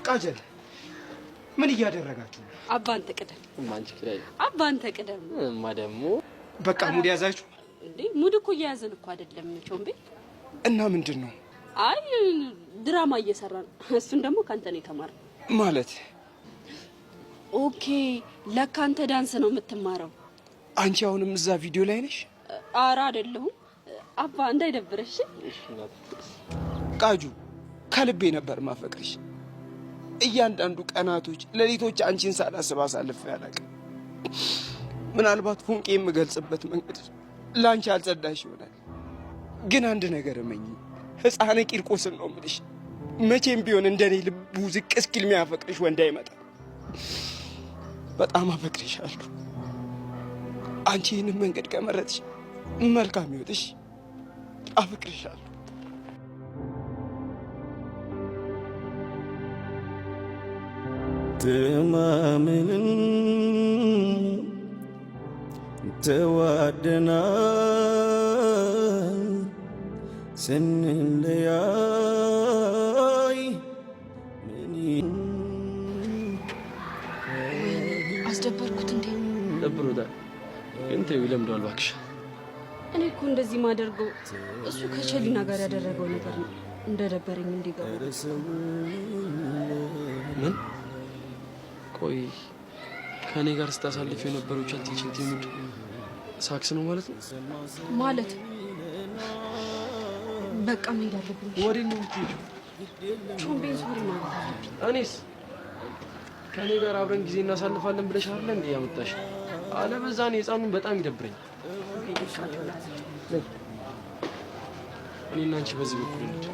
ቃጀል ምን እያደረጋችሁ ነው? አባን ተቀደም ማንቺ ክራይ አባን ተቀደም ማደሙ በቃ ሙድ ያዛችሁ እንዴ? ሙድ እኮ እያያዘን እኮ አይደለም ቾምቤ። እና ምንድነው? አይ ድራማ እየሰራን እሱን ደግሞ ካንተ ነው የተማረው ማለት። ኦኬ ለካ አንተ ዳንስ ነው የምትማረው። አንቺ አሁንም እዛ ቪዲዮ ላይ ነሽ? ኧረ አይደለሁም አባ እንዳይደብረሽ። እሺ ናት ቃጁ ከልቤ ነበር ማፈቅርሽ። እያንዳንዱ ቀናቶች ሌሊቶች አንቺን ሳላስብ አሳልፌ አላውቅም። ምናልባት ፉንቄ የምገልጽበት መንገድ ላንቺ አልጸዳሽ ይሆናል፣ ግን አንድ ነገር እመኝ፣ ሕፃነ ቂርቆስን ነው የምልሽ። መቼም ቢሆን እንደኔ ልቡ ዝቅ እስኪል የሚያፈቅርሽ ወንድ አይመጣም። በጣም አፈቅርሻለሁ። አንቺ ይህንን መንገድ ከመረጥሽ መልካም ይወጥሽ። አፈቅርሻለሁ። ተማምነን ተዋደናል ስንለያይ ምን አስደበርኩት እንዴ? ደብሮታል ግን ተይው ይለምደዋል እባክሽ። እኔ እኮ እንደዚህ ማደርገው እሱ ከቸሊና ጋር ያደረገው ነገር ነው እንደደበረኝ እንዲገባ። ምን ቆይ ከኔ ጋር ስታሳልፍ የነበረው ቻልቲንግ ሙድ ሳክስ ነው ማለት ነው? ማለት በቃ መሄድ አለብኝ። ወዴት ነው የምትሄጂው? ቾምቤን ሶሪ ማለት አለብኝ። እኔስ ከኔ ጋር አብረን ጊዜ እናሳልፋለን ብለሽ አይደል እንዴ ያመጣሽ? አለበዛ እኔ ህፃኑን በጣም ይደብረኝ። እኔና አንቺ በዚህ በኩል እንሂድ።